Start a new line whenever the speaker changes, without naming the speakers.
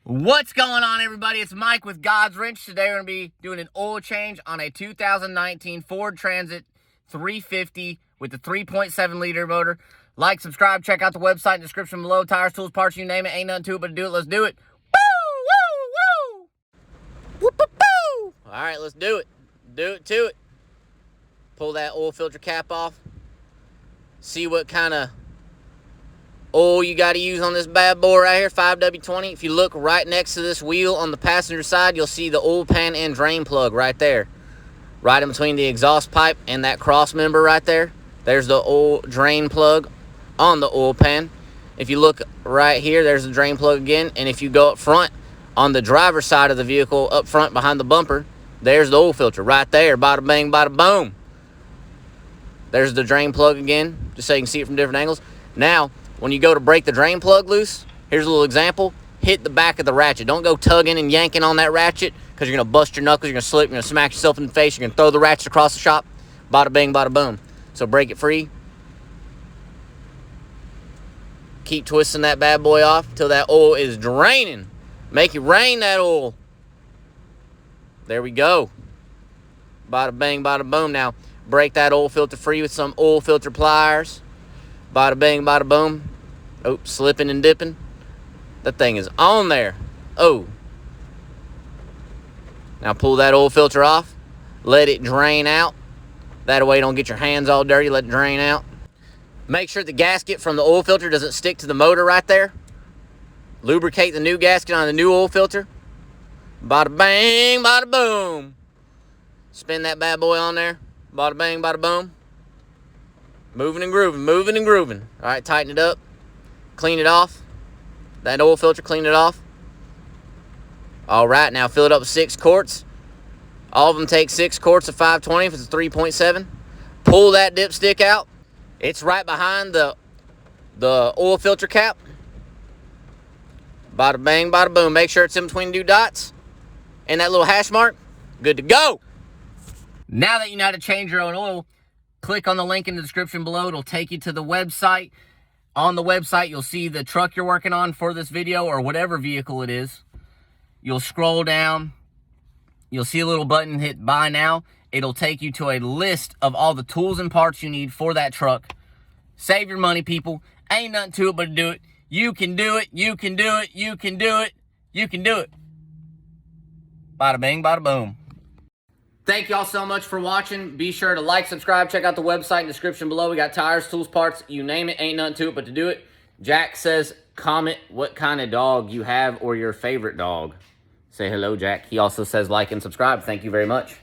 What's going on, everybody? It's Mike with God's Wrench. Today we're going to be doing an oil change on a 2019 Ford Transit 350 with the 3.7 liter motor. Like, subscribe, check out the website in the description below. Tires, tools, parts, you name it. Ain't nothing to it but to do it. Let's do it. Woo, woo, woo. Whoop, whoop, woo. All right, let's do it. Do it to it. Pull that oil filter cap off. See what kind of oil you got to use on this bad boy right here, 5W20. If you look right next to this wheel on the passenger side, you'll see the oil pan and drain plug right there. Right in between the exhaust pipe and that cross member right there. There's the oil drain plug on the oil pan. If you look right here, there's the drain plug again. And if you go up front on the driver's side of the vehicle, up front behind the bumper, there's the oil filter right there. Bada bang, bada boom. There's the drain plug again, just so you can see it from different angles. Now, when you go to break the drain plug loose, here's a little example. Hit the back of the ratchet. Don't go tugging and yanking on that ratchet because you're going to bust your knuckles, you're going to slip, you're going to smack yourself in the face, you're going to throw the ratchet across the shop. Bada bing, bada boom. So break it free. Keep twisting that bad boy off until that oil is draining. Make it rain, that oil. There we go. Bada bang, bada boom. Now, break that oil filter free with some oil filter pliers. Bada bang, bada boom. Oh, slipping and dipping. That thing is on there. Oh. Now pull that oil filter off. Let it drain out. That way you don't get your hands all dirty. Let it drain out. Make sure the gasket from the oil filter doesn't stick to the motor right there. Lubricate the new gasket on the new oil filter. Bada bang, bada boom. Spin that bad boy on there. Bada bang, bada boom. Moving and grooving, moving and grooving. All right, tighten it up. Clean it off. That oil filter, clean it off. All right, now fill it up with 6 quarts. All of them take 6 quarts of 520 if it's a 3.7. Pull that dipstick out. It's right behind the oil filter cap. Bada bang, bada boom. Make sure it's in between the 2 dots and that little hash mark. Good to go. Now that you know how to change your own oil, click on the link in the description below. It'll take you to the website. On the website, you'll see the truck you're working on for this video or whatever vehicle it is. You'll scroll down. You'll see a little button, hit buy now. It'll take you to a list of all the tools and parts you need for that truck. Save your money, people. Ain't nothing to it but to do it. You can do it. You can do it. You can do it. You can do it. Bada bing, bada boom. Thank y'all so much for watching. Be sure to like, subscribe, check out the website in the description below. We got tires, tools, parts, you name it. Ain't nothing to it but to do it. Jack says, comment what kind of dog you have or your favorite dog. Say hello, Jack. He also says like and subscribe. Thank you very much.